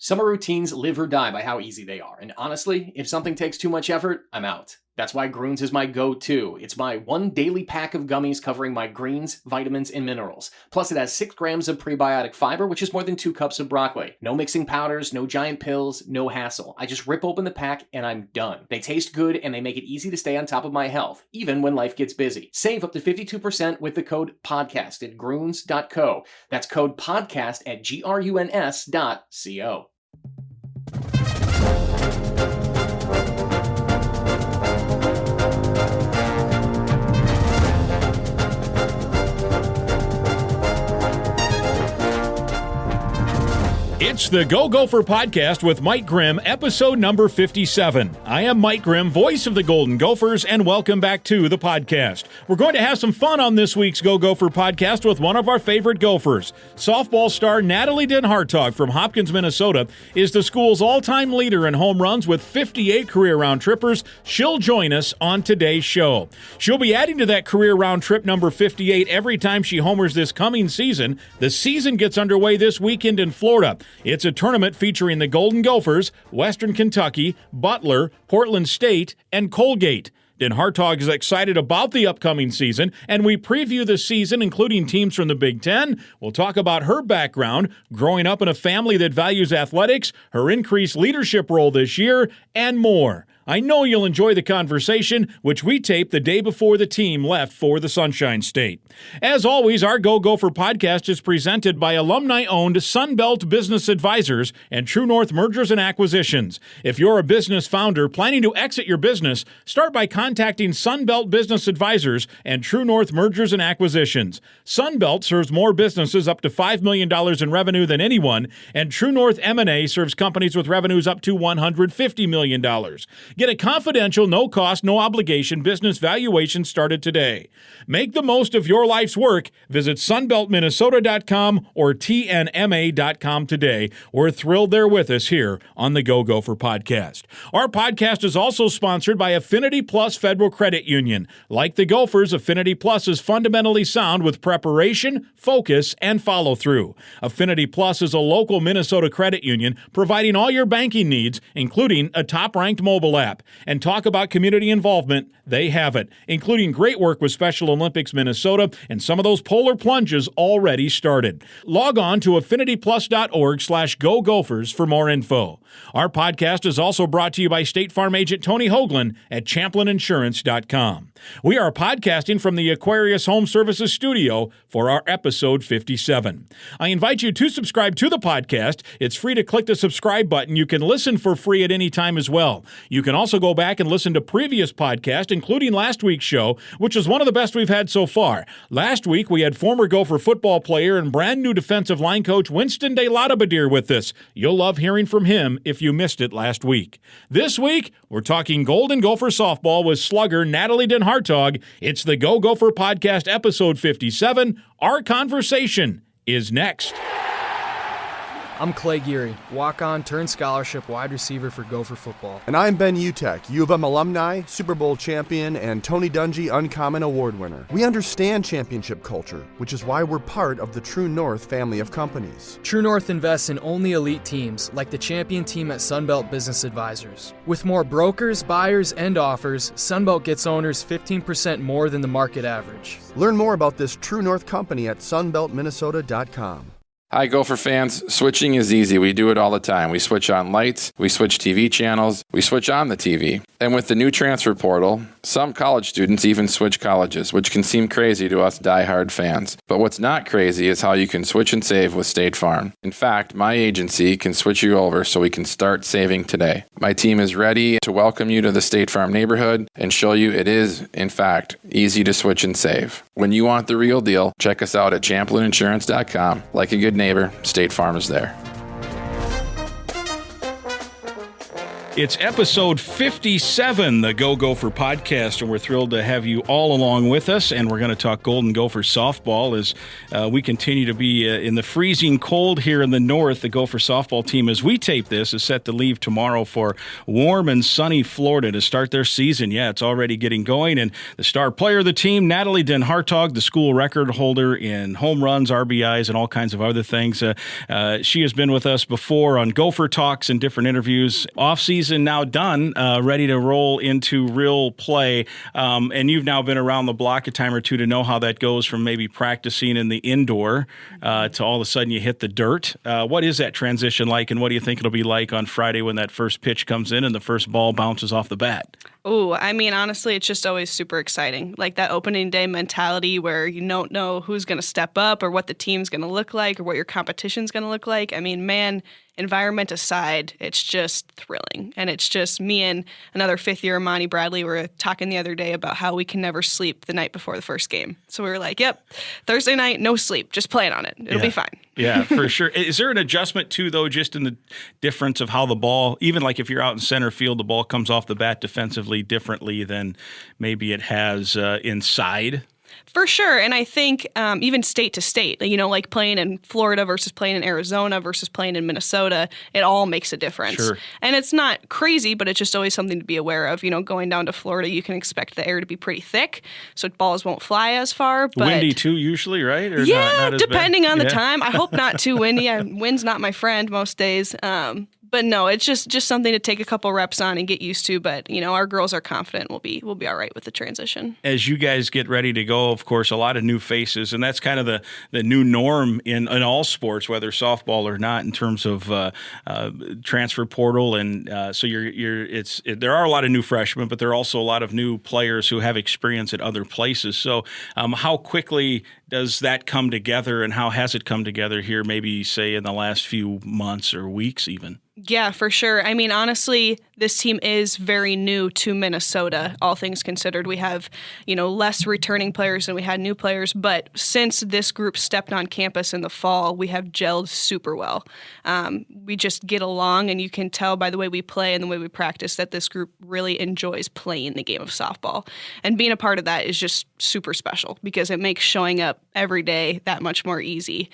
Summer routines live or die by how easy they are, and honestly, if something takes too much effort, I'm out. That's why Groons is my go-to. It's my one daily pack of gummies covering my greens, vitamins, and minerals. Plus, it has 6 grams of prebiotic fiber, which is more than 2 cups of broccoli. No mixing powders, no giant pills, no hassle. I just rip open the pack and I'm done. They taste good and they make it easy to stay on top of my health, even when life gets busy. Save up to 52% with the code PODCAST at Groons.co. That's code PODCAST at GRUNS.co. It's the Go Gopher podcast with Mike Grimm, episode number 57. I am Mike Grimm, voice of the Golden Gophers, and welcome back to the podcast. We're going to have some fun on this week's Go Gopher podcast with one of our favorite Gophers. Softball star Natalie DenHartog from Hopkins, Minnesota, is the school's all-time leader in home runs with 58 career round trippers. She'll join us on today's show. She'll be adding to that career round trip number 58 every time she homers this coming season. The season gets underway this weekend in Florida. It's a tournament featuring the Golden Gophers, Western Kentucky, Butler, Portland State, and Colgate. DenHartog is excited about the upcoming season, and we preview the season, including teams from the Big Ten. We'll talk about her background, growing up in a family that values athletics, her increased leadership role this year, and more. I know you'll enjoy the conversation, which we taped the day before the team left for the Sunshine State. As always, our Go Gopher podcast is presented by alumni-owned Sunbelt Business Advisors and True North Mergers and Acquisitions. If you're a business founder planning to exit your business, start by contacting Sunbelt Business Advisors and True North Mergers and Acquisitions. Sunbelt serves more businesses up to $5 million in revenue than anyone, and True North M&A serves companies with revenues up to $150 million. Get a confidential, no-cost, no-obligation business valuation started today. Make the most of your life's work. Visit sunbeltminnesota.com or tnma.com today. We're thrilled they're with us here on the Go Gopher podcast. Our podcast is also sponsored by Affinity Plus Federal Credit Union. Like the Gophers, Affinity Plus is fundamentally sound with preparation, focus, and follow-through. Affinity Plus is a local Minnesota credit union providing all your banking needs, including a top-ranked mobile app. And talk about community involvement, they have it, including great work with Special Olympics Minnesota, and some of those polar plunges already started. Log on to affinityplus.org/Go Gophers for more info. Our podcast is also brought to you by State Farm agent Tony Hoagland at ChamplinInsurance.com. We are podcasting from the Aquarius Home Services studio for our episode 57. I invite you to subscribe to the podcast. It's free to click the subscribe button. You can listen for free at any time as well. You can also go back and listen to previous podcasts, including last week's show, which is one of the best we've had so far. Last week, we had former Gopher football player and brand new defensive line coach Winston De Ladebadir with us. You'll love hearing from him if you missed it last week. This week, we're talking Golden Gopher softball with slugger Natalie DenHartog. It's the Go Gopher podcast, episode 57. Our conversation is next. I'm Clay Geary, walk-on turned scholarship wide receiver for Gopher football. And I'm Ben Utek, U of M alumni, Super Bowl champion, and Tony Dungy Uncommon Award winner. We understand championship culture, which is why we're part of the True North family of companies. True North invests in only elite teams, like the champion team at Sunbelt Business Advisors. With more brokers, buyers, and offers, Sunbelt gets owners 15% more than the market average. Learn more about this True North company at sunbeltminnesota.com. Hi, Gopher fans. Switching is easy. We do it all the time. We switch on lights, we switch TV channels, we switch on the TV. And with the new transfer portal, some college students even switch colleges, which can seem crazy to us diehard fans. But what's not crazy is how you can switch and save with State Farm. In fact, my agency can switch you over so we can start saving today. My team is ready to welcome you to the State Farm neighborhood and show you it is, in fact, easy to switch and save. When you want the real deal, check us out at ChamplinInsurance.com. Like a good neighbor, State Farm is there. It's episode 57, the Go Gopher podcast, and we're thrilled to have you all along with us. And we're going to talk Golden Gopher softball as we continue to be in the freezing cold here in the north. The Gopher softball team, as we tape this, is set to leave tomorrow for warm and sunny Florida to start their season. Yeah, it's already getting going. And the star player of the team, Natalie DenHartog, the school record holder in home runs, RBIs, and all kinds of other things. She has been with us before on Gopher Talks and different interviews. Off-season now done, ready to roll into real play. And you've now been around the block a time or two to know how that goes from maybe practicing in the indoor to all of a sudden you hit the dirt. What is that transition like, and what do you think it'll be like on Friday when that first pitch comes in and the first ball bounces off the bat? Oh, I mean, honestly, it's just always super exciting. Like that opening day mentality where you don't know who's going to step up or what the team's going to look like or what your competition's going to look like. I mean, man, environment aside, it's just thrilling. And it's just me and another fifth-year Monty Bradley were talking the other day about how we can never sleep the night before the first game. So we were like, yep, Thursday night, no sleep. Just plan on it. It'll be fine. Yeah, for sure. Is there an adjustment, too, though, just in the difference of how the ball, even like if you're out in center field, the ball comes off the bat defensively differently than maybe it has inside? For sure. And I think even state to state, like playing in Florida versus playing in Arizona versus playing in Minnesota, it all makes a difference. Sure. And it's not crazy, but it's just always something to be aware of. Going down to Florida, you can expect the air to be pretty thick, so balls won't fly as far. But windy too, usually, right? Or yeah, not as depending bad? on the time. I hope not too windy. Wind's not my friend most days. But no, it's just something to take a couple reps on and get used to. But our girls are confident we'll be all right with the transition. As you guys get ready to go, of course, a lot of new faces, and that's kind of the new norm in all sports, whether softball or not, in terms of transfer portal. And so there are a lot of new freshmen, but there are also a lot of new players who have experience at other places. So how quickly does that come together, and how has it come together here, maybe say in the last few months or weeks even? Yeah, for sure. I mean, honestly, this team is very new to Minnesota, all things considered. We have, less returning players than we had new players, but since this group stepped on campus in the fall, we have gelled super well. We just get along, and you can tell by the way we play and the way we practice that this group really enjoys playing the game of softball. And being a part of that is just super special because it makes showing up every day that much more easy.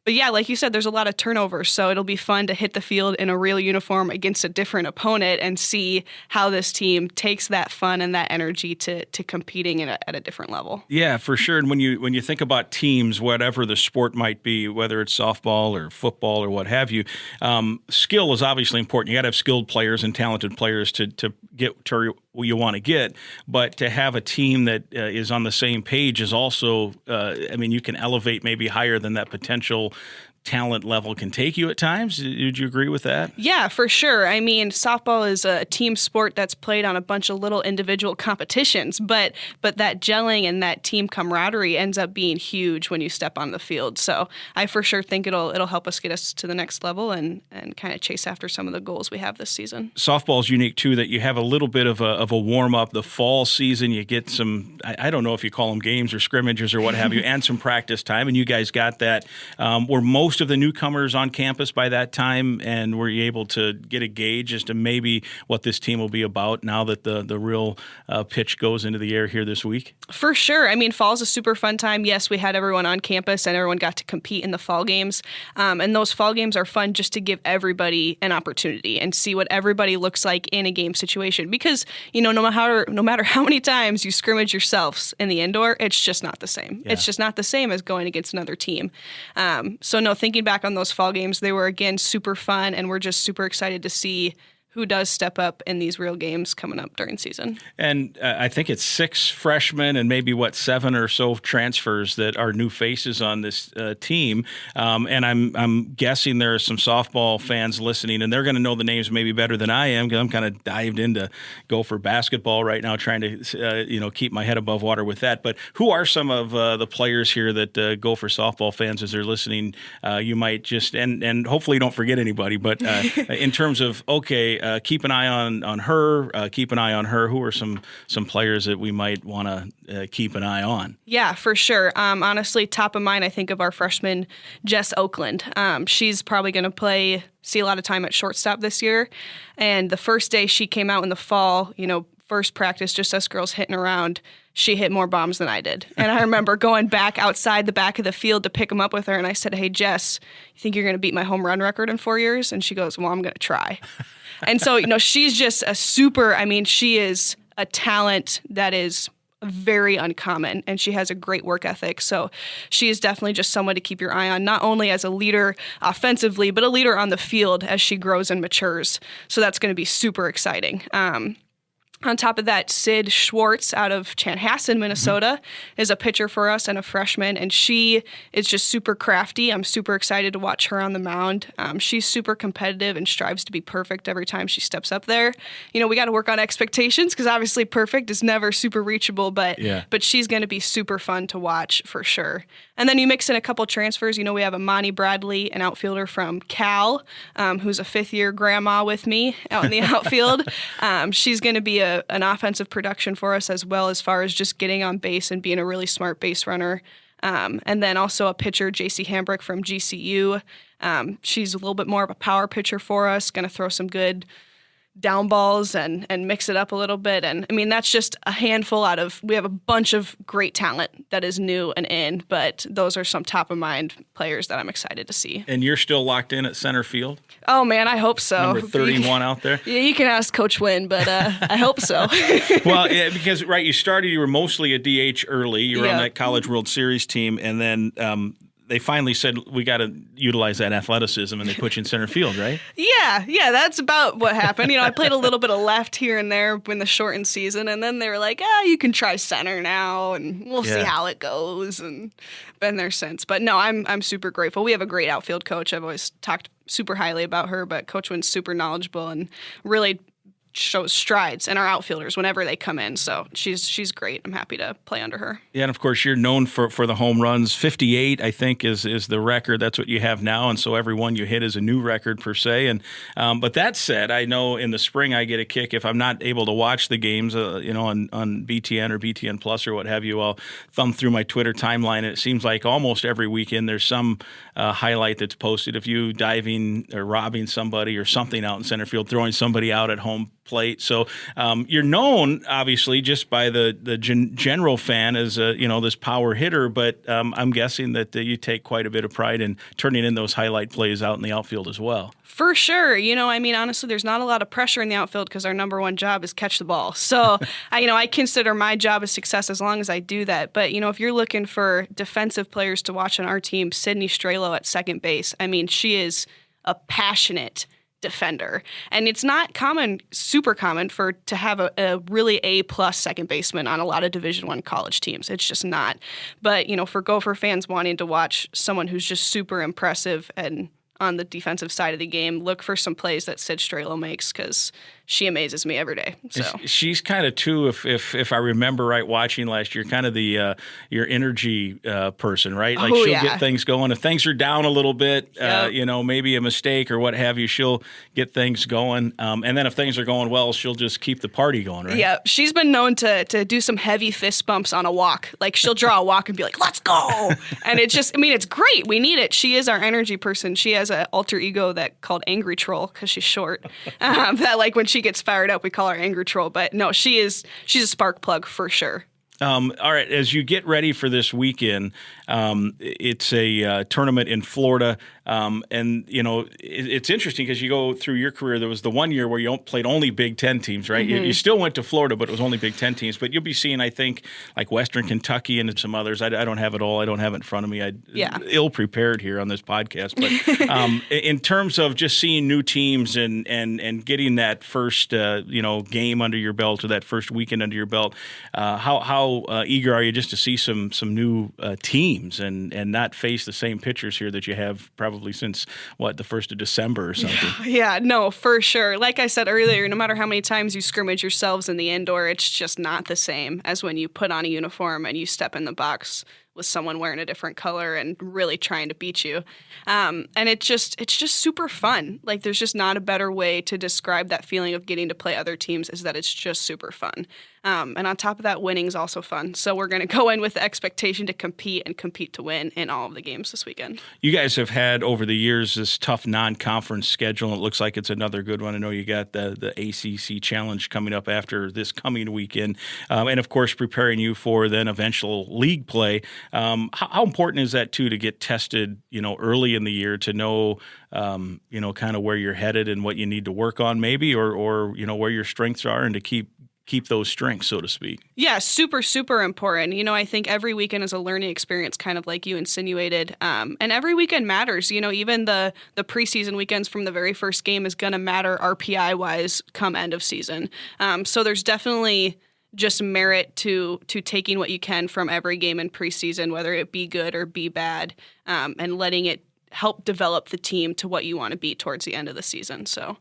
But yeah, like you said, there's a lot of turnovers, so it'll be fun to hit the field in a real uniform against a different opponent and see how this team takes that fun and that energy to competing at a different level. Yeah, for sure. And when you think about teams, whatever the sport might be, whether it's softball or football or what have you, skill is obviously important. You got to have skilled players and talented players to get to where you want to get, but to have a team that is on the same page is also, you can elevate maybe higher than that potential talent level can take you at times. Did you agree with that? Yeah, for sure. I mean, softball is a team sport that's played on a bunch of little individual competitions, but that gelling and that team camaraderie ends up being huge when you step on the field. So I for sure think it'll help us get us to the next level and kind of chase after some of the goals we have this season. Softball is unique too, that you have a little bit of a warm up. The fall season, you get some, I don't know if you call them games or scrimmages or what have you, and some practice time, and you guys got that. Were most of the newcomers on campus by that time, and were you able to get a gauge as to maybe what this team will be about now that the real pitch goes into the air here this week? For sure. I mean, fall's a super fun time. Yes, we had everyone on campus and everyone got to compete in the fall games. And those fall games are fun just to give everybody an opportunity and see what everybody looks like in a game situation. Because, no matter how many times you scrimmage yourselves in the indoor, it's just not the same. Yeah. It's just not the same as going against another team. Thinking back on those fall games, they were, again, super fun, and we're just super excited to see who does step up in these real games coming up during season. And I think it's 6 freshmen and maybe, 7 or so transfers that are new faces on this team. And I'm guessing there are some softball fans listening, and they're going to know the names maybe better than I am because I'm kind of dived into Gopher basketball right now, trying to keep my head above water with that. But who are some of the players here that Gopher softball fans, as they're listening, you might just, and hopefully you don't forget anybody, but in terms of, okay, keep an eye on her. Keep an eye on her. Who are some players that we might want to keep an eye on? Yeah, for sure. Honestly, top of mind, I think of our freshman Jess Oakland. She's probably going to see a lot of time at shortstop this year. And the first day she came out in the fall, first practice, just us girls hitting around, she hit more bombs than I did. And I remember going back outside the back of the field to pick them up with her. And I said, "Hey, Jess, you think you're going to beat my home run record in 4 years?" And she goes, "Well, I'm going to try." And so, she's just she is a talent that is very uncommon, and she has a great work ethic. So she is definitely just someone to keep your eye on, not only as a leader offensively, but a leader on the field as she grows and matures. So that's going to be super exciting. On top of that, Sid Schwartz out of Chanhassen, Minnesota, is a pitcher for us and a freshman, and she is just super crafty. I'm super excited to watch her on the mound. She's super competitive and strives to be perfect every time she steps up there. We got to work on expectations because obviously perfect is never super reachable, but she's going to be super fun to watch for sure. And then you mix in a couple transfers. We have Amani Bradley, an outfielder from Cal, who's a fifth-year grandma with me out in the outfield. She's going to be an offensive production for us as far as just getting on base and being a really smart base runner. And then also a pitcher, JC Hambrick from GCU. She's a little bit more of a power pitcher for us, going to throw some good down balls and mix it up a little bit. And that's just a handful we have a bunch of great talent that is new and in, but those are some top of mind players that I'm excited to see. And you're still locked in at center field? Oh man, I hope so. Number 31 out there? Yeah, you can ask Coach Wynn, but I hope so. Well, yeah, because you were mostly a DH early. You were on that College World Series team, and then they finally said, we got to utilize that athleticism, and they put you in center field, right? Yeah, that's about what happened. I played a little bit of left here and there in the shortened season, and then they were like, you can try center now, and we'll see how it goes, and been there since. But no, I'm super grateful. We have a great outfield coach. I've always talked super highly about her, but Coach Wynn's super knowledgeable and really shows strides in our outfielders whenever they come in. So she's great. I'm happy to play under her. Yeah, and of course you're known for the home runs. 58, I think, is the record. That's what you have now, and so every one you hit is a new record per se. And but that said, I know in the spring I get a kick if I'm not able to watch the games, on BTN or BTN Plus or what have you. I'll thumb through my Twitter timeline, and it seems like almost every weekend there's some highlight that's posted of you diving or robbing somebody or something out in center field, throwing somebody out at home plate. So you're known, obviously, just by the general fan as this power hitter, but I'm guessing that you take quite a bit of pride in turning in those highlight plays out in the outfield as well. For sure. Honestly, there's not a lot of pressure in the outfield because our number one job is catch the ball. So, I consider my job a success as long as I do that. But, if you're looking for defensive players to watch on our team, Sydney Strelo at second base, she is a passionate defender, and it's not super common to have a really A+ second baseman on a lot of Division I college teams. It's just not. But for Gopher fans wanting to watch someone who's just super impressive and on the defensive side of the game, look for some plays that Sid Strelo makes because she amazes me every day. So she's kind of too, if I remember right, watching last year, kind of the your energy person, right? Like she'll get things going. If things are down a little bit, maybe a mistake or what have you, she'll get things going. And then if things are going well, she'll just keep the party going, right? Yeah, she's been known to do some heavy fist bumps on a walk. Like she'll draw a walk and be like, "Let's go!" And it's just, it's great. We need it. She is our energy person. She has an alter ego called Angry Troll because she's short. That when she gets fired up, we call her Angry Troll. But no, she's a spark plug for sure. All right, as you get ready for this weekend, it's a tournament in Florida, and it's interesting because you go through your career. There was the 1 year where you played only Big Ten teams, right? Mm-hmm. You still went to Florida, but it was only Big Ten teams. But you'll be seeing, I think, like Western Kentucky and some others. I don't have it all. I don't have it in front of me. I'm ill prepared here on this podcast. But in terms of just seeing new teams and getting that first game under your belt or that first weekend under your belt, how eager are you just to see some new teams and not face the same pitchers here that you have probably since the 1st of December or something? Yeah, no, for sure. Like I said earlier, no matter how many times you scrimmage yourselves in the indoor, it's just not the same as when you put on a uniform and you step in the box with someone wearing a different color and really trying to beat you. And it's just super fun. Like, there's just not a better way to describe that feeling of getting to play other teams, is that it's just super fun. And on top of that, winning is also fun. So we're going to go in with the expectation to compete and compete to win in all of the games this weekend. You guys have had over the years this tough non-conference schedule. It looks like it's another good one. I know you got the ACC Challenge coming up after this coming weekend, and of course preparing you for then eventual league play. How important is that too, to get tested, early in the year, to know, kind of where you're headed and what you need to work on, maybe, or where your strengths are, and to keep those strengths, so to speak? Yeah, super, super important. I think every weekend is a learning experience, kind of like you insinuated. And every weekend matters. Even the preseason weekends from the very first game is going to matter RPI-wise come end of season. So there's definitely just merit to taking what you can from every game in preseason, whether it be good or be bad, and letting it help develop the team to what you want to be towards the end of the season. So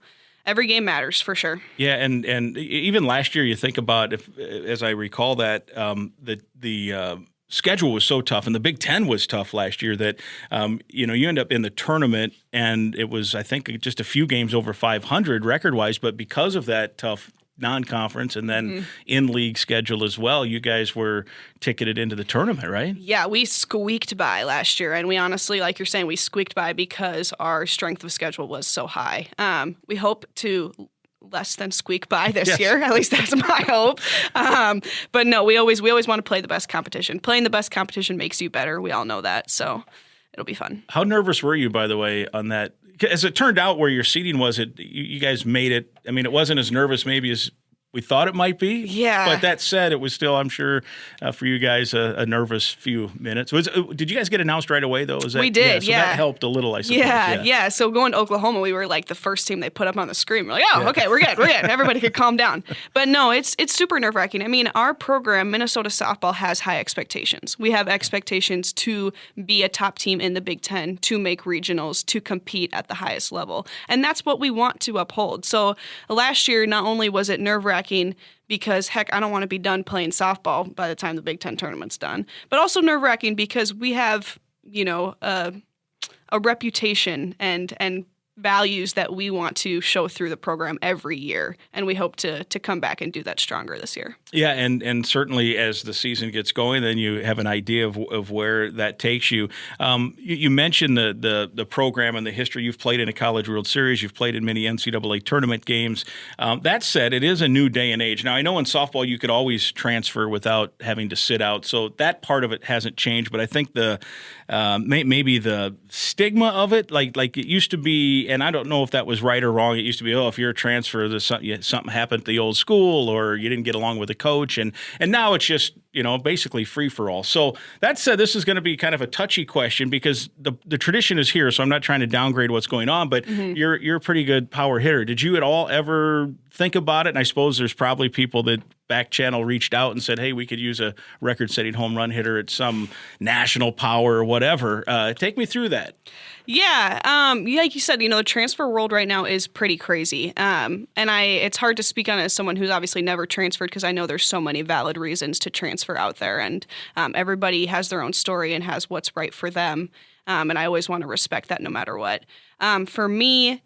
every game matters for sure. Yeah, and even last year, you think about, as I recall that, the schedule was so tough, and the Big Ten was tough last year, that you end up in the tournament, and it was, I think, just a few games over 500 record-wise, but because of that tough non-conference and then in-league schedule as well, you guys were ticketed into the tournament, right? Yeah, we squeaked by last year, and we honestly, like you're saying, we squeaked by because our strength of schedule was so high. We hope to less than squeak by this year. At least that's my hope. But no, we always want to play the best competition. Playing the best competition makes you better. We all know that, so it'll be fun. How nervous were you, by the way, on that? As it turned out, where your seating was, you guys made it. I mean, it wasn't as nervous maybe as we thought it might be. Yeah. But that said, it was still, I'm sure, for you guys, a nervous few minutes. Did you guys get announced right away, though? We did, so that helped a little, I suppose. Yeah. So going to Oklahoma, we were like the first team they put up on the screen. We're like, okay, we're good. Everybody could calm down. But no, it's super nerve-wracking. I mean, our program, Minnesota softball, has high expectations. We have expectations to be a top team in the Big Ten, to make regionals, to compete at the highest level. And that's what we want to uphold. So last year, not only was it nerve-wracking, because, heck, I don't want to be done playing softball by the time the Big Ten tournament's done, but also nerve-wracking because we have, a reputation and values that we want to show through the program every year, and we hope to come back and do that stronger this year. Yeah, and certainly as the season gets going, then you have an idea of where that takes you. You mentioned the program and the history. You've played in a College World Series. You've played in many NCAA tournament games. That said, it is a new day and age. Now, I know in softball you could always transfer without having to sit out, so that part of it hasn't changed, but I think maybe the stigma of it, like it used to be, and I don't know if that was right or wrong. It used to be, if you're a transfer, something happened at the old school, or you didn't get along with the coach, and now it's just basically free for all. So that said, this is going to be kind of a touchy question because the tradition is here. So I'm not trying to downgrade what's going on, but you're a pretty good power hitter. Did you at all ever think about it? And I suppose there's probably people that back channel reached out and said, hey, we could use a record-setting home run hitter at some national power or whatever. Take me through that. Yeah, like you said, the transfer world right now is pretty crazy. And it's hard to speak on it as someone who's obviously never transferred because I know there's so many valid reasons to transfer out there. And everybody has their own story and has what's right for them. And I always want to respect that no matter what. For me,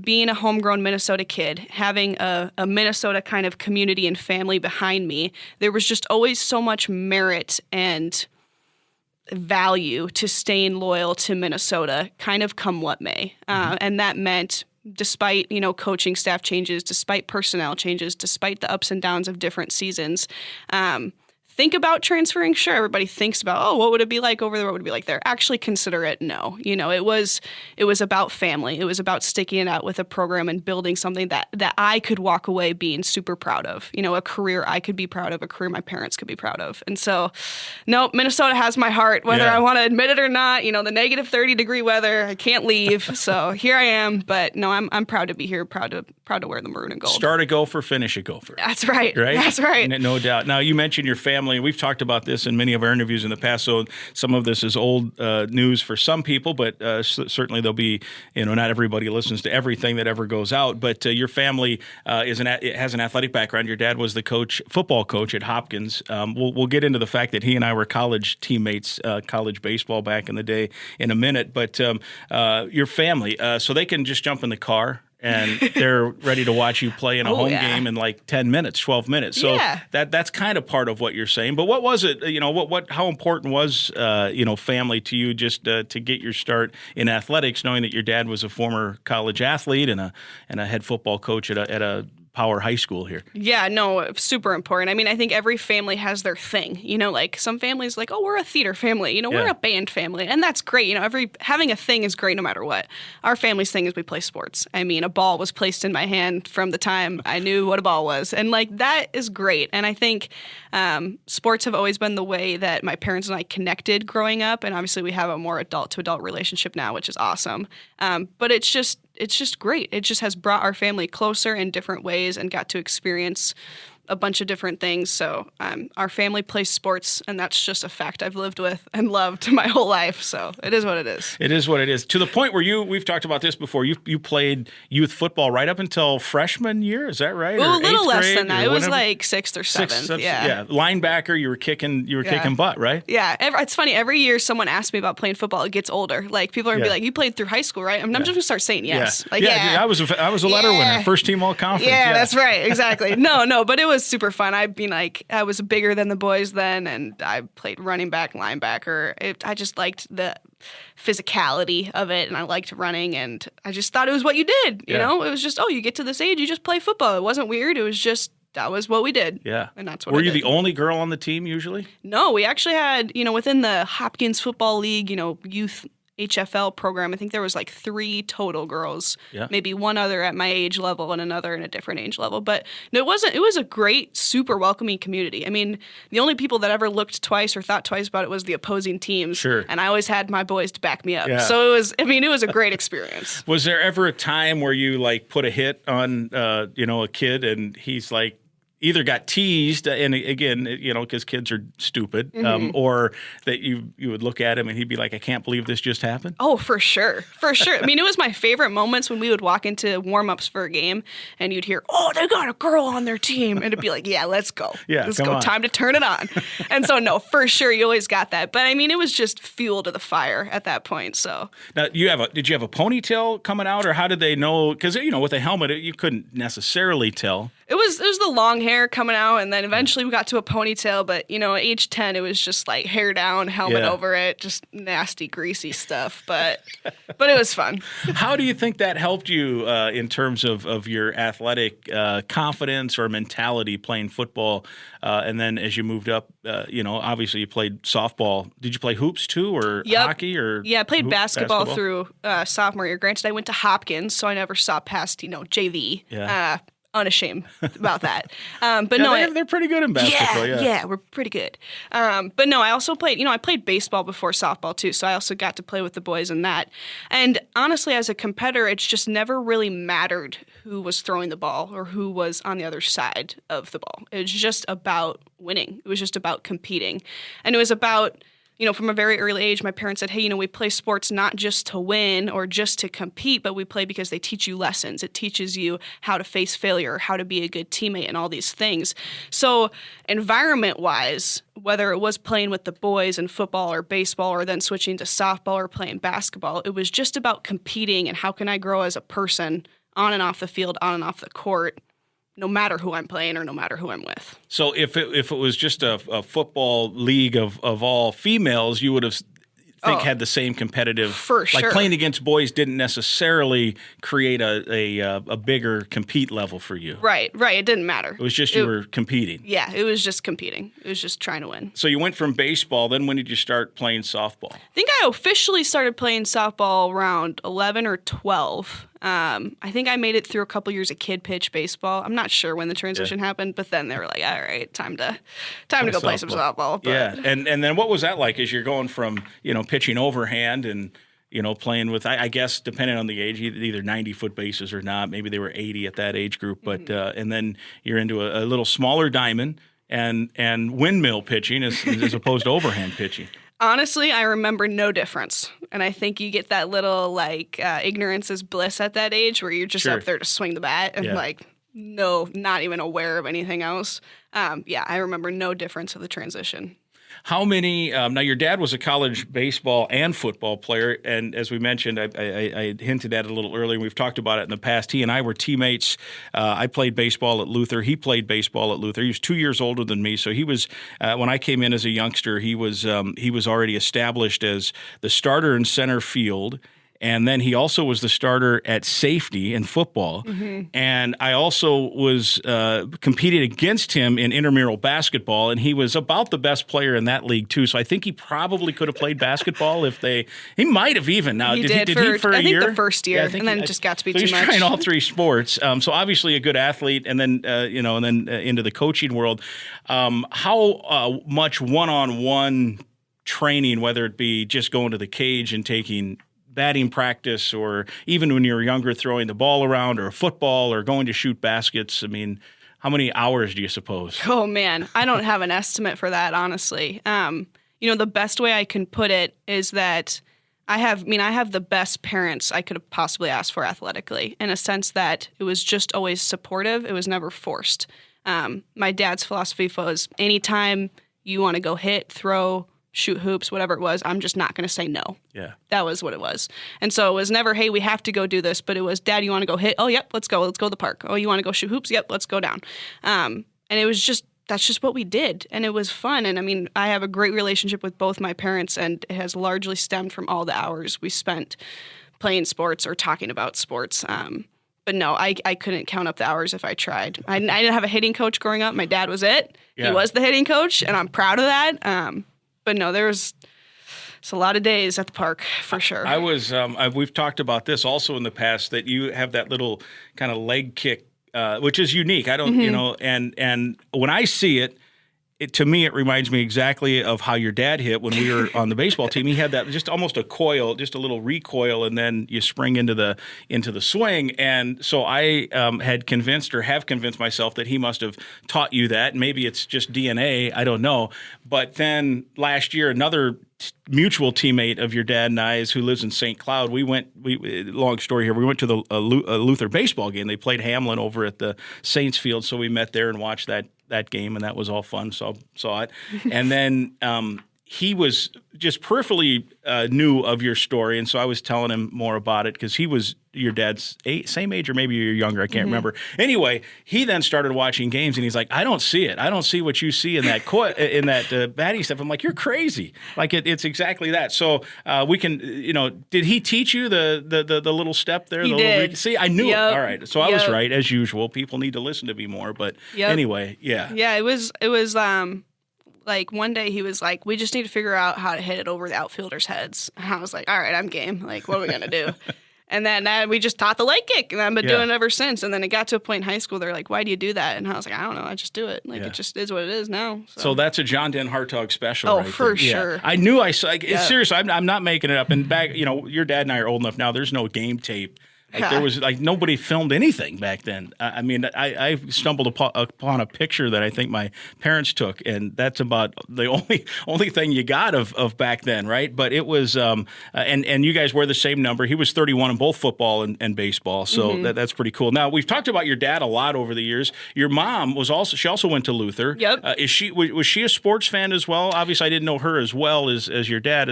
being a homegrown Minnesota kid, having a Minnesota kind of community and family behind me, there was just always so much merit and value to staying loyal to Minnesota, kind of come what may. And that meant, despite, coaching staff changes, despite personnel changes, despite the ups and downs of different seasons, think about transferring. Sure, everybody thinks about, what would it be like over there? What would it be like there? Actually consider it no. It was about family. It was about sticking it out with a program and building something that I could walk away being super proud of. A career I could be proud of, a career my parents could be proud of. And so, no, Minnesota has my heart, whether I want to admit it or not. The negative 30-degree weather, I can't leave. So here I am. But no, I'm proud to be here, proud to wear the maroon and gold. Start a Gopher, finish a Gopher. That's right. Right? That's right. No doubt. Now, you mentioned your family family, we've talked about this in many of our interviews in the past, so some of this is old news for some people, but certainly there'll be, not everybody listens to everything that ever goes out, but your family has an athletic background. Your dad was the football coach at Hopkins. We'll get into the fact that he and I were college teammates, college baseball back in the day in a minute, but your family, so they can just jump in the car and they're ready to watch you play in a home game in like 10 minutes, 12 minutes. So that's kind of part of what you're saying. But what was it, how important was, family to you just to get your start in athletics, knowing that your dad was a former college athlete and a head football coach at a power high school here? Yeah, no, super important. I mean, I think every family has their thing. Like some families like, oh, we're a theater family. We're a band family. And that's great. Having a thing is great no matter what. Our family's thing is we play sports. I mean, a ball was placed in my hand from the time I knew what a ball was. And that is great. And I think sports have always been the way that my parents and I connected growing up. And obviously we have a more adult to adult relationship now, which is awesome. But it's just great. It just has brought our family closer in different ways and got to experience a bunch of different things. So our family plays sports, and that's just a fact I've lived with and loved my whole life. So it is what it is. It is what it is. To the point where we've talked about this before, you played youth football right up until freshman year, is that right? Well, a little less grade, than that. It was like 6th or 7th. Yeah. Linebacker, you were kicking butt, right? Yeah. It's funny. Every year someone asks me about playing football, it gets older. Like people are gonna be like, you played through high school, right? I'm just gonna start saying yes. I was a letter winner, first team all conference. Yeah, that's right. Exactly. No, but it was super fun. I was bigger than the boys then, and I played running back, linebacker. I just liked the physicality of it, and I liked running, and I just thought it was what you did. It was just, you get to this age, you just play football. It wasn't weird. It was just, that was what we did. Yeah. And that's what Were you the only girl on the team usually? No, we actually had, within the Hopkins Football League, youth HFL program, I think there was like 3 total girls, maybe one other at my age level and another in a different age level. But no, it was a great, super welcoming community. I mean, the only people that ever looked twice or thought twice about it was the opposing teams. Sure. And I always had my boys to back me up. Yeah. So it was a great experience. Was there ever a time where you put a hit on, a kid and he's either got teased, and again, because kids are stupid, or that you would look at him and he'd be like, I can't believe this just happened? Oh, for sure. For sure. I mean, it was my favorite moments when we would walk into warm-ups for a game and you'd hear, oh, they got a girl on their team. And it'd be like, yeah, let's go. Yeah, let's go. On. Time to turn it on. And so, no, for sure, you always got that. But I mean, it was just fuel to the fire at that point. So now, did you have a ponytail coming out, or how did they know? Because, with a helmet, you couldn't necessarily tell. It was the long hair coming out, and then eventually we got to a ponytail. But at age 10, it was just like hair down, helmet over it, just nasty, greasy stuff. But it was fun. How do you think that helped you in terms of your athletic confidence or mentality playing football? And then as you moved up, obviously you played softball. Did you play hoops too, or hockey, or? Yeah, I played basketball through sophomore year. Granted, I went to Hopkins, so I never saw past JV. Yeah. Unashamed about that. But no, they're pretty good in basketball. Yeah, we're pretty good. But no, I also played, I played baseball before softball too. So I also got to play with the boys in that. And honestly, as a competitor, it's just never really mattered who was throwing the ball or who was on the other side of the ball. It was just about winning. It was just about competing. And it was about, from a very early age, my parents said, hey, we play sports not just to win or just to compete, but we play because they teach you lessons. It teaches you how to face failure, how to be a good teammate, and all these things. So environment-wise, whether it was playing with the boys in football or baseball or then switching to softball or playing basketball, it was just about competing and how can I grow as a person on and off the field, on and off the court, no matter who I'm playing or no matter who I'm with. So if it was just a football league of all females, you would have had the same competitive. For sure. Like playing against boys didn't necessarily create a bigger compete level for you. Right. It didn't matter. It was just you were competing. Yeah, it was just competing. It was just trying to win. So you went from baseball, then when did you start playing softball? I think I officially started playing softball around 11 or 12. I think I made it through a couple years of kid pitch baseball. I'm not sure when the transition happened, but then they were like, all right, time to go play some softball. But. Yeah, and then what was that like as you're going from, pitching overhand and, playing with, I guess, depending on the age, either 90-foot bases or not. Maybe they were 80 at that age group, but and then you're into a little smaller diamond. and windmill pitching as opposed to overhand pitching? Honestly, I remember no difference. And I think you get that little, ignorance is bliss at that age where you're just up there to swing the bat and, no, not even aware of anything else. I remember no difference of the transition. How many? Now, your dad was a college baseball and football player, and as we mentioned, I hinted at it a little earlier. We've talked about it in the past. He and I were teammates. I played baseball at Luther. He played baseball at Luther. He was 2 years older than me, so he was. When I came in as a youngster, he was already established as the starter in center field. And then he also was the starter at safety in football. Mm-hmm. And I also was competing against him in intramural basketball, and he was about the best player in that league too. So I think he probably could have played basketball he might have even. Now, did he for a year? I think the first year, and then it just got to be too much. He's trying all three sports. So obviously a good athlete, and then into the coaching world. How much one-on-one training, whether it be just going to the cage and taking batting practice, or even when you were younger throwing the ball around, or football, or going to shoot baskets? I mean, how many hours do you suppose? Oh, man. I don't have an estimate for that, honestly. The best way I can put it is that I have the best parents I could have possibly asked for athletically, in a sense that it was just always supportive. It was never forced. My dad's philosophy was anytime you want to go hit, throw, shoot hoops, whatever it was, I'm just not going to say no. Yeah. That was what it was. And so it was never, hey, we have to go do this, but it was, Dad, you want to go hit? Oh, yep, let's go. Let's go to the park. Oh, you want to go shoot hoops? Yep, let's go down. And it was that's just what we did. And it was fun. And I have a great relationship with both my parents, and it has largely stemmed from all the hours we spent playing sports or talking about sports. But no, I couldn't count up the hours if I tried. I didn't have a hitting coach growing up. My dad was it. Yeah. He was the hitting coach, and I'm proud of that. But no, it's a lot of days at the park for sure. I was. We've talked about this also in the past, that you have that little kind of leg kick, which is unique. I don't, and when I see it, to me, it reminds me exactly of how your dad hit when we were on the baseball team. He had that just almost a coil, just a little recoil, and then you spring into the swing. And so I have convinced myself that he must have taught you that. Maybe it's just DNA. I don't know. But then last year, another mutual teammate of your dad and I's, who lives in St. Cloud, long story here, we went to the Luther baseball game. They played Hamlin over at the Saints field, so we met there and watched that game, and that was all fun. So saw it. And then he was just peripherally knew of your story, and so I was telling him more about it because he was your dad's same age, or maybe you're younger. I can't remember. Anyway, he then started watching games, and he's like, I don't see it. I don't see what you see in that batting stuff. I'm like, you're crazy. Like it's exactly that. So we can, did he teach you the little step there? He did. See, I knew it. All right. So I was right, as usual. People need to listen to me more. But anyway, yeah. Yeah, it was like one day he was like, we just need to figure out how to hit it over the outfielders' heads. And I was like, all right, I'm game. Like, what are we going to do? And then we just taught the leg kick, and I've been doing it ever since. And then it got to a point in high school, they're like, why do you do that? And I was like, I don't know, I just do it. Like, it just is what it is now. So that's a John DenHartog special. Oh, right for there. sure. Yeah. I knew I saw. It's serious. I'm not making it up. And back, your dad and I are old enough now. There's no game tape. Like there was nobody filmed anything back then. I stumbled upon a picture that I think my parents took, and that's about the only thing you got of back then, right? But it was, and you guys wear the same number. He was 31 in both football and baseball, so that's pretty cool. Now we've talked about your dad a lot over the years. Your mom was also went to Luther. Yep. Was she a sports fan as well? Obviously, I didn't know her as well as your dad,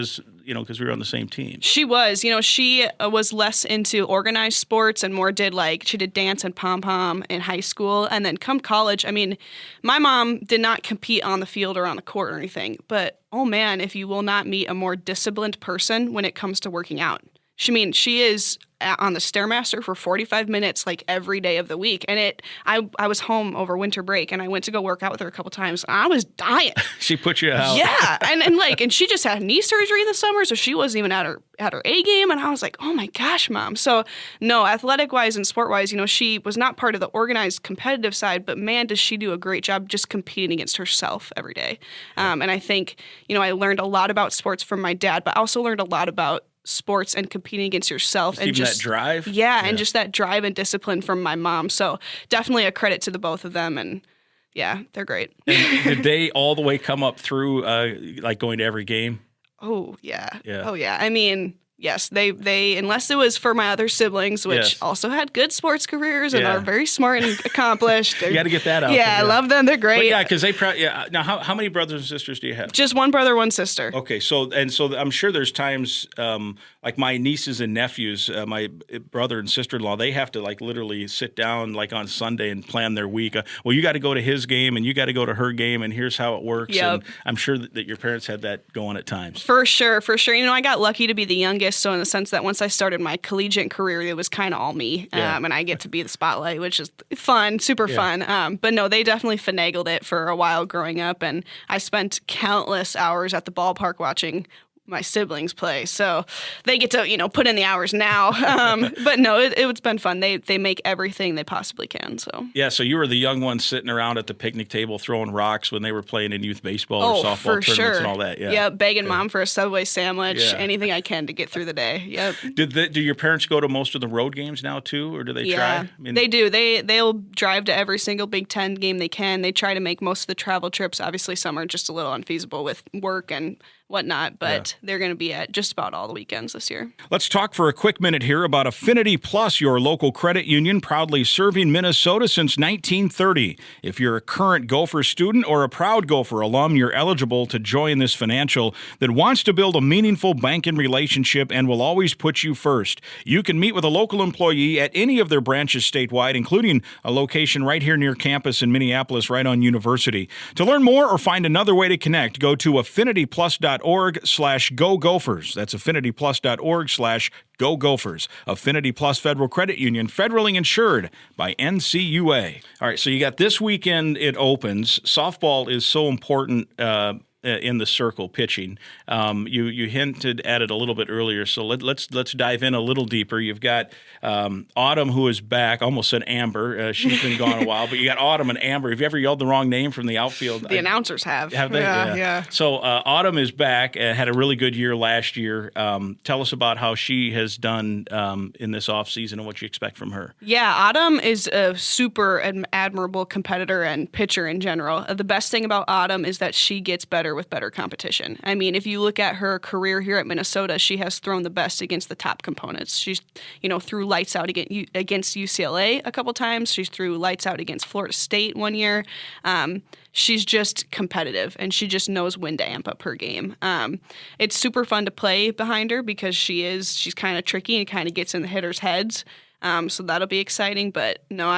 because we were on the same team. She was, she was less into organized sports and more she did dance and pom-pom in high school. And then come college, my mom did not compete on the field or on the court or anything, but oh man, if you will not meet a more disciplined person when it comes to working out. She is on the Stairmaster for 45 minutes like every day of the week. And I was home over winter break, and I went to go work out with her a couple times. And I was dying. She put you out. Yeah. And she just had knee surgery in the summer, so she wasn't even at her A game. And I was like, oh my gosh, Mom. So no, athletic wise and sport wise, she was not part of the organized competitive side, but man, does she do a great job just competing against herself every day. And I think, I learned a lot about sports from my dad, but I also learned a lot about sports and competing against yourself, and just that drive. Yeah, and just that drive and discipline from my mom. So definitely a credit to the both of them. And Yeah, they're great. And did they all the way come up through, like going to every game? Oh, yeah. Yeah. Oh, yeah. I mean, yes, they unless it was for my other siblings, which Yes. also had good sports careers and Yeah. are very smart and accomplished. You got to get that out. Yeah, I love them. They're But great. yeah, because now how many brothers and sisters do you have? Just one brother, one sister. Okay, so I'm sure there's times like my nieces and nephews, my brother and sister-in-law, they have to like literally sit down like on Sunday and plan their week. Well, you got to go to his game and you got to go to her game, and here's how it works. Yep. And I'm sure that your parents had that going at times. For sure, for sure. You know, I got lucky to be the youngest, so in the sense that once I started my collegiate career, it was kind of all me, Yeah. and I get to be the spotlight, which is fun, super fun. But no, they definitely finagled it for a while growing up, and I spent countless hours at the ballpark watching my siblings play, so they get to put in the hours now. But no, it's been fun. They make everything they possibly can. So Yeah, so you were the young one sitting around at the picnic table throwing rocks when they were playing in youth baseball or softball for tournaments sure. and all that. Yeah, Yep, begging mom for a Subway sandwich, Yeah. anything I can to get through the day. Yep. Do your parents go to most of the road games now too, or do they try? I mean, They do. They'll drive to every single Big Ten game they can. They try to make most of the travel trips. Obviously, some are just a little unfeasible with work and whatnot, but they're going to be at just about all the weekends this year. Let's talk for a quick minute here about Affinity Plus, your local credit union proudly serving Minnesota since 1930. If you're a current Gopher student or a proud Gopher alum, you're eligible to join this financial that wants to build a meaningful banking relationship and will always put you first. You can meet with a local employee at any of their branches statewide, including a location right here near campus in Minneapolis, right on University. To learn more or find another way to connect, go to affinityplus.org/go Gophers. That's affinityplus.org/go Gophers. Affinity Plus Federal Credit Union, federally insured by NCUA. All right, so you got this weekend, it opens. Softball is so important in the circle, pitching. You hinted at it a little bit earlier, so let's dive in a little deeper. You've got Autumn, who is back. Almost said Amber. She's been gone a while, but you got Autumn and Amber. Have you ever yelled the wrong name from the outfield? The announcers have. Have they? Yeah. So Autumn is back and had a really good year last year. Tell us about how she has done in this offseason and what you expect from her. Yeah, Autumn is a super admirable competitor and pitcher in general. The best thing about Autumn is that she gets better with better competition. I mean, if you look at her career here at Minnesota, she has thrown the best against the top components. She's, threw lights out against UCLA a couple times. She threw lights out against Florida State one year. She's just competitive, and she just knows when to amp up her game. It's super fun to play behind her because she's kind of tricky and kind of gets in the hitters' heads. So that'll be exciting. But no,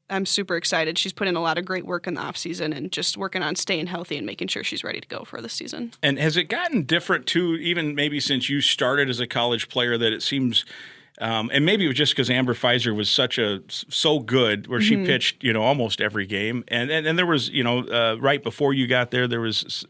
I'm super excited. She's put in a lot of great work in the offseason and just working on staying healthy and making sure she's ready to go for this season. And has it gotten different, too, even maybe since you started as a college player, that it seems and maybe it was just because Amber Pfizer was so good where she pitched, almost every game. And there was, right before you got there was,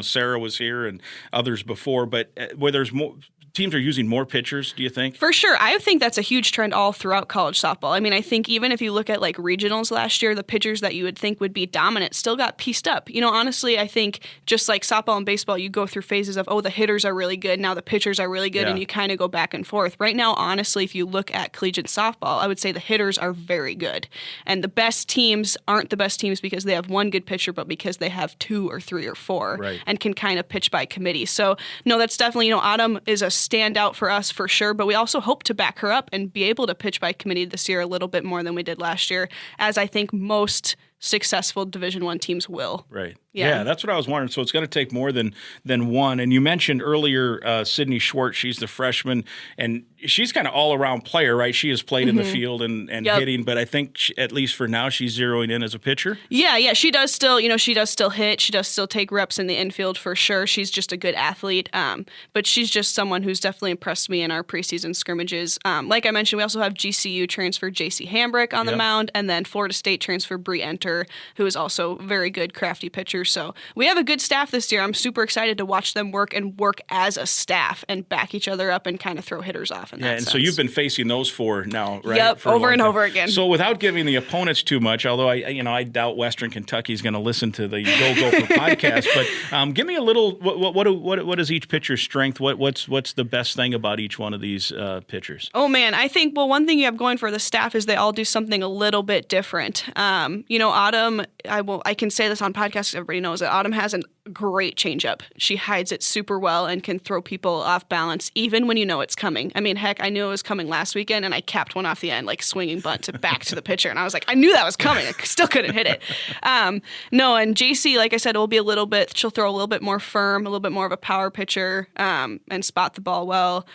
Sarah was here and others before. But where there's more teams are using more pitchers, do you think? For sure. I think that's a huge trend all throughout college softball. I mean, I think even if you look at like regionals last year, the pitchers that you would think would be dominant still got pieced up. Honestly, I think just like softball and baseball, you go through phases of, the hitters are really good, now the pitchers are really good, and you kind of go back and forth. Right now, honestly, if you look at collegiate softball, I would say the hitters are very good. And the best teams aren't the best teams because they have one good pitcher, but because they have 2 or 3 or 4 and can kind of pitch by committee. So, no, that's definitely, Autumn is a standout for us for sure, but we also hope to back her up and be able to pitch by committee this year a little bit more than we did last year, as I think most successful Division I teams will. Right. Yeah, that's what I was wondering. So it's going to take more than one. And you mentioned earlier Sydney Schwartz. She's the freshman, and she's kind of all-around player, right? She has played in the field and hitting, but I think at least for now she's zeroing in as a pitcher. Yeah, she does still, she does still hit. She does still take reps in the infield for sure. She's just a good athlete, but she's just someone who's definitely impressed me in our preseason scrimmages. Like I mentioned, we also have GCU transfer J.C. Hambrick on the mound, and then Florida State transfer Bree Enter, who is also a very good, crafty pitcher. So we have a good staff this year. I'm super excited to watch them work as a staff and back each other up and kind of throw hitters off in that sense. So you've been facing those 4 now, right? Yep, over and over again. So without giving the opponents too much, although I doubt Western Kentucky's going to listen to the Go Gopher podcast, but give me a little. What is each pitcher's strength? What's the best thing about each one of these pitchers? Oh man, I think one thing you have going for the staff is they all do something a little bit different. Autumn, I can say this on podcasts because everybody knows it. Autumn has a great changeup. She hides it super well and can throw people off balance even when you know it's coming. I mean, heck, I knew it was coming last weekend and I capped one off the end, like swinging bunt back to the pitcher. And I was like, I knew that was coming. I still couldn't hit it. No, and JC, like I said, will be she'll throw a little bit more firm, a little bit more of a power pitcher, and spot the ball well.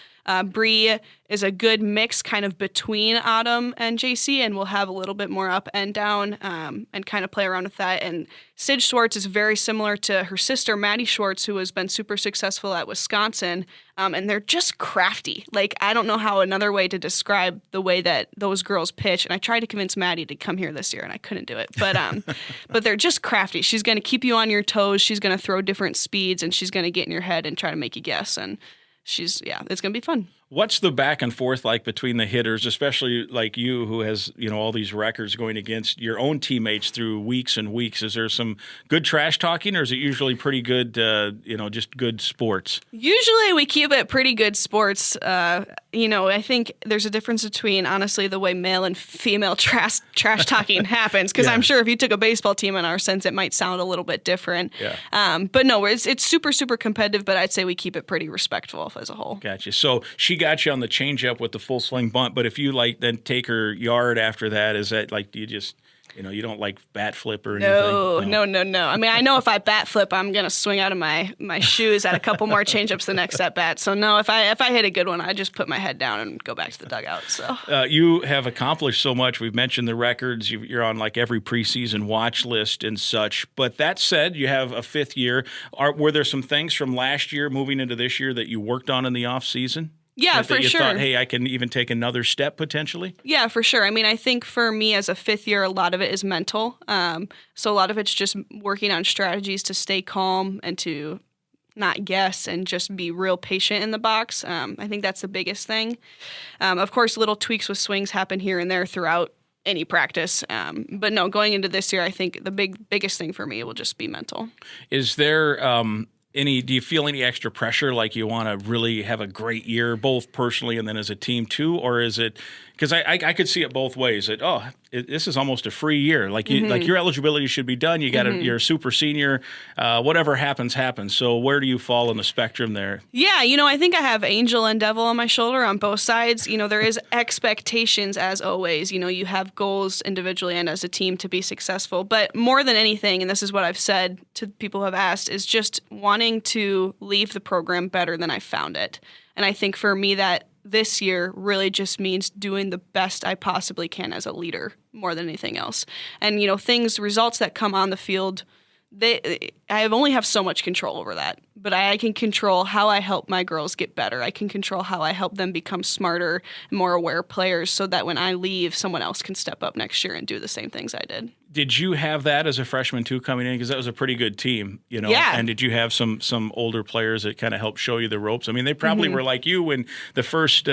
Bree is a good mix kind of between Autumn and JC, and will have a little bit more up and down and kind of play around with that. And Sid Schwartz is very similar to her sister, Maddie Schwartz, who has been super successful at Wisconsin, and they're just crafty. Like, I don't know how another way to describe the way that those girls pitch, and I tried to convince Maddie to come here this year, and I couldn't do it. But but they're just crafty. She's going to keep you on your toes. She's going to throw different speeds, and she's going to get in your head and try to make you guess. And it's going to be fun. What's the back and forth like between the hitters, especially like you, who has, all these records going against your own teammates through weeks and weeks? Is there some good trash talking, or is it usually pretty good, just good sports? Usually we keep it pretty good sports. I think there's a difference between, honestly, the way male and female trash talking happens, because I'm sure if you took a baseball team in our sense, it might sound a little bit different. Yeah. But no, it's super, super competitive, but I'd say we keep it pretty respectful as a whole. Gotcha. So she got you on the changeup with the full swing bunt, but if you then take her yard after that, is that do you just you don't bat flip or anything? No. I mean, I know if I bat flip, I'm gonna swing out of my shoes at a couple more changeups the next at bat. So no, if I hit a good one, I just put my head down and go back to the dugout. So you have accomplished so much. We've mentioned the records. You're on every preseason watch list and such. But that said, you have a fifth year. Were there some things from last year moving into this year that you worked on in the off season? Yeah, for sure. Thought, hey, I can even take another step potentially? Yeah, for sure. I mean, I think for me as a fifth year, a lot of it is mental. So a lot of it's just working on strategies to stay calm and to not guess and just be real patient in the box. I think that's the biggest thing. Of course, little tweaks with swings happen here and there throughout any practice. But no, going into this year, I think the biggest thing for me will just be mental. Is there do you feel any extra pressure, like you want to really have a great year, both personally and then as a team too? Or is it, because I could see it both ways, that, this is almost a free year. Like your eligibility should be done. You you're a super senior. Whatever happens. So where do you fall in the spectrum there? Yeah, I think I have angel and devil on my shoulder on both sides. There is expectations as always. You have goals individually and as a team to be successful. But more than anything, and this is what I've said to people who have asked, is just wanting to leave the program better than I found it. And I think for me that this year really just means doing the best I possibly can as a leader more than anything else. And, results that come on the field, I only have so much control over that. But I can control how I help my girls get better. I can control how I help them become smarter, more aware players, so that when I leave, someone else can step up next year and do the same things I did. Did you have that as a freshman too coming in? Because that was a pretty good team, Yeah. And did you have some older players that kind of helped show you the ropes? I mean, they probably were like you when the first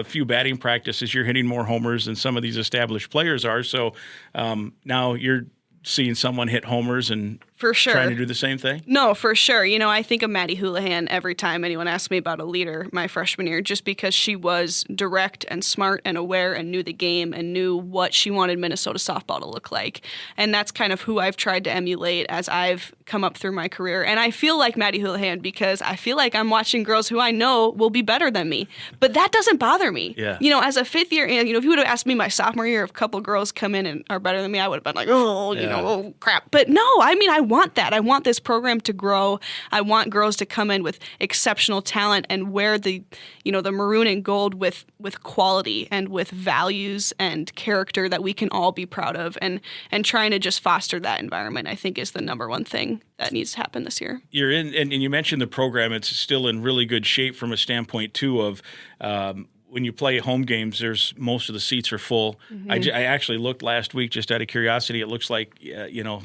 few batting practices, you're hitting more homers than some of these established players are. So now you're seeing someone hit homers and for sure trying to do the same thing? No, for sure. I think of Maddie Houlihan every time anyone asks me about a leader my freshman year, just because she was direct and smart and aware and knew the game and knew what she wanted Minnesota softball to look like. And that's kind of who I've tried to emulate as I've come up through my career. And I feel like Maddie Houlihan because I feel like I'm watching girls who I know will be better than me. But that doesn't bother me. Yeah. As a fifth year, if you would have asked me my sophomore year if a couple girls come in and are better than me, I would have been like, oh crap. But no, I want that. I want this program to grow. I want girls to come in with exceptional talent and wear the maroon and gold with quality and with values and character that we can all be proud of. And trying to just foster that environment, I think, is the number one thing that needs to happen this year. You're in, and you mentioned the program. It's still in really good shape from a standpoint too of when you play home games, most of the seats are full. I actually looked last week just out of curiosity. It looks like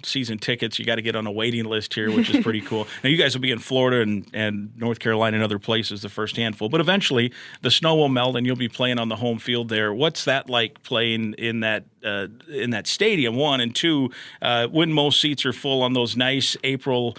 season tickets. You got to get on a waiting list here, which is pretty cool. Now you guys will be in Florida and North Carolina and other places the first handful, but eventually the snow will melt and you'll be playing on the home field there. What's that like playing in that stadium? One and two, when most seats are full on those nice April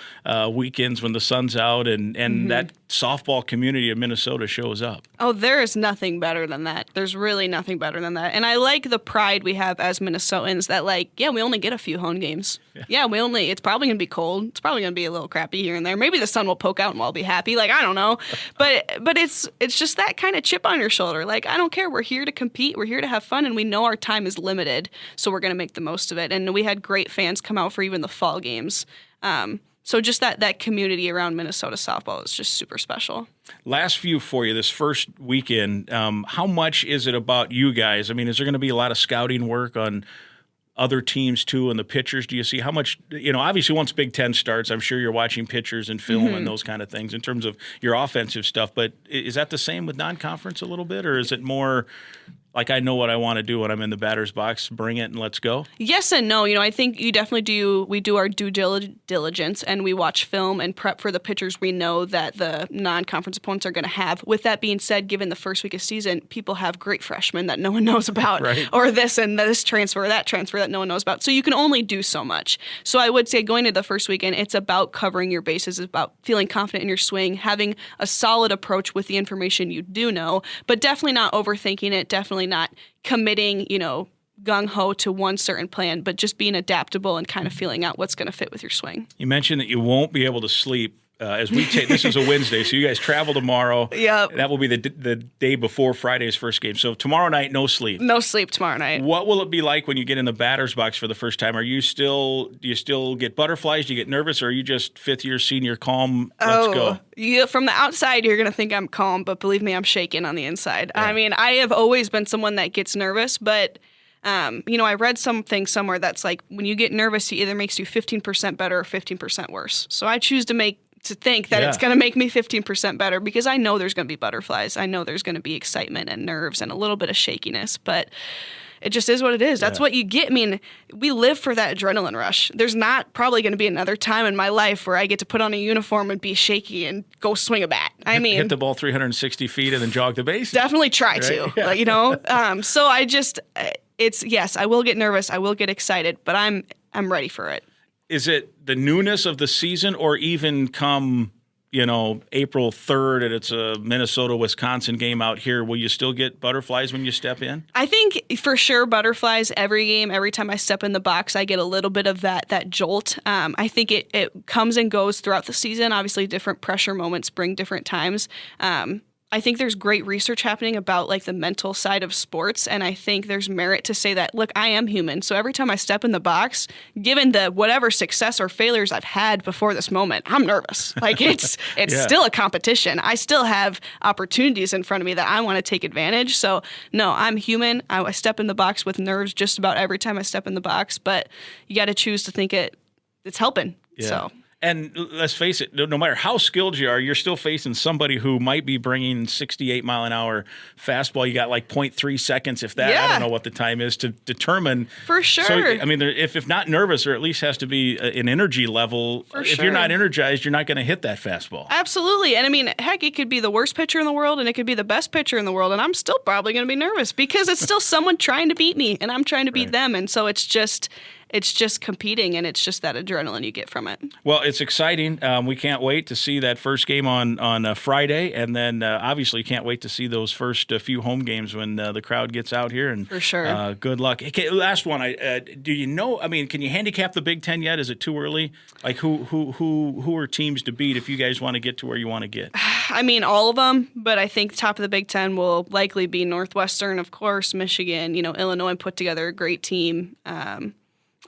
weekends when the sun's out and that softball community of Minnesota shows up. Oh, there is nothing better than that. There's really nothing better than that. And I like the pride we have as Minnesotans that, like, yeah, we only get a few home games. Yeah, it's probably going to be cold. It's probably going to be a little crappy here and there. Maybe the sun will poke out and we'll be happy. Like, I don't know. But it's just that kind of chip on your shoulder. Like, I don't care. We're here to compete. We're here to have fun. And we know our time is limited. So we're going to make the most of it. And we had great fans come out for even the fall games. So just that community around Minnesota softball is just super special. Last few for you, this first weekend, how much is it about you guys? I mean, is there going to be a lot of scouting work on other teams too and the pitchers? Do you see how much, obviously once Big Ten starts, I'm sure you're watching pitchers and film and those kind of things in terms of your offensive stuff. But is that the same with non-conference a little bit, or is it more like, I know what I want to do when I'm in the batter's box, bring it and let's go? Yes and no. I think you definitely we do our due diligence and we watch film and prep for the pitchers we know that the non-conference opponents are going to have. With that being said, given the first week of season, people have great freshmen that no one knows about, right, or this and this transfer, that transfer that no one knows about. So you can only do so much. So I would say going to the first weekend, it's about covering your bases, it's about feeling confident in your swing, having a solid approach with the information you do know, but definitely not overthinking it, definitely not committing, gung-ho to one certain plan, but just being adaptable and kind of feeling out what's going to fit with your swing. You mentioned that you won't be able to sleep as we take. This is a Wednesday, so you guys travel tomorrow. Yep. That will be the day before Friday's first game. So tomorrow night, no sleep. No sleep tomorrow night. What will it be like when you get in the batter's box for the first time? Do you still get butterflies? Do you get nervous, or are you just fifth-year senior calm? Let's go. From the outside, you're going to think I'm calm, but believe me, I'm shaking on the inside. Yeah. I mean, I have always been someone that gets nervous, but I read something somewhere that's like when you get nervous, it either makes you 15% better or 15% worse. So I choose to think that it's going to make me 15% better because I know there's going to be butterflies. I know there's going to be excitement and nerves and a little bit of shakiness, but it just is what it is. That's what you get. I mean, we live for that adrenaline rush. There's not probably going to be another time in my life where I get to put on a uniform and be shaky and go swing a bat. Hit the ball 360 feet and then jog the base? Definitely try to, Yeah. So I just, yes, I will get nervous. I will get excited, but I'm ready for it. Is it the newness of the season, or even come, April 3rd and it's a Minnesota-Wisconsin game out here, will you still get butterflies when you step in? I think for sure butterflies every game. Every time I step in the box, I get a little bit of that jolt. I think it comes and goes throughout the season. Obviously, different pressure moments bring different times. I think there's great research happening about like the mental side of sports, and I think there's merit to say that, look, I am human. So every time I step in the box, given the whatever success or failures I've had before this moment, I'm nervous. Like it's still a competition. I still have opportunities in front of me that I want to take advantage. So no, I'm human. I step in the box with nerves just about every time I step in the box, but you got to choose to think it's helping. Yeah. So. And let's face it, no matter how skilled you are, you're still facing somebody who might be bringing 68-mile-an-hour fastball. You got like 0.3 seconds, if that. Yeah. I don't know what the time is to determine. For sure. So, I mean, if not nervous, there at least has to be an energy level. For if sure. you're not energized, you're not going to hit that fastball. Absolutely. And I mean, heck, it could be the worst pitcher in the world and it could be the best pitcher in the world. And I'm still probably going to be nervous because it's still someone trying to beat me and I'm trying to beat them. And so it's just competing, and it's just that adrenaline you get from it. Well, it's exciting. We can't wait to see that first game on Friday, and then obviously can't wait to see those first few home games when the crowd gets out here. And for sure. Good luck. Okay, last one. Do you know? I mean, can you handicap the Big Ten yet? Is it too early? Like who are teams to beat if you guys want to get to where you want to get? I mean, all of them, but I think top of the Big Ten will likely be Northwestern, of course, Michigan. Illinois put together a great team.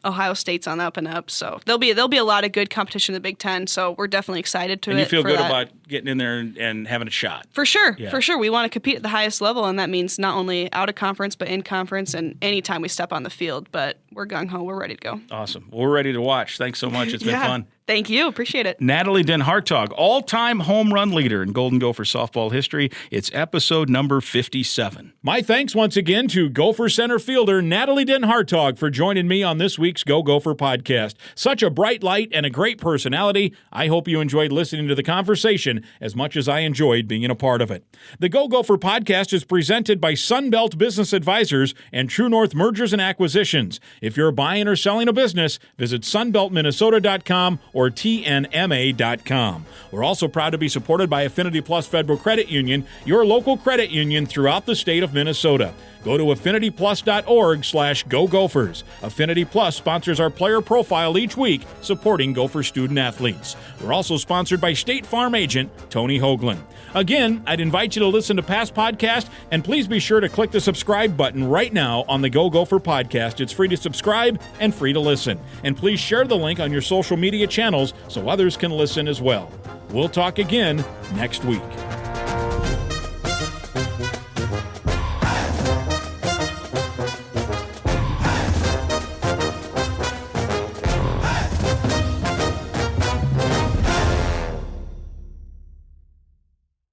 Ohio State's on the up and up, so there'll be a lot of good competition in the Big Ten. So we're definitely excited to. And you feel good about getting in there and having a shot. For sure, for sure. We want to compete at the highest level, and that means not only out of conference but in conference, and anytime we step on the field. But we're gung ho. We're ready to go. Awesome. Well, we're ready to watch. Thanks so much. It's been fun. Thank you. Appreciate it. Natalie DenHartog, all-time home run leader in Golden Gopher softball history. It's episode number 57. My thanks once again to Gopher center fielder Natalie DenHartog for joining me on this week's Go Gopher podcast. Such a bright light and a great personality. I hope you enjoyed listening to the conversation as much as I enjoyed being a part of it. The Go Gopher podcast is presented by Sunbelt Business Advisors and True North Mergers and Acquisitions. If you're buying or selling a business, visit sunbeltminnesota.com or TNMA.com. We're also proud to be supported by Affinity Plus Federal Credit Union, your local credit union throughout the state of Minnesota. Go to affinityplus.org/Go Gophers. Affinity Plus sponsors our player profile each week, supporting Gopher student athletes. We're also sponsored by State Farm agent Tony Hoagland. Again, I'd invite you to listen to past podcasts, and please be sure to click the subscribe button right now on the Go Gopher podcast. It's free to subscribe and free to listen. And please share the link on your social media channels so others can listen as well. We'll talk again next week.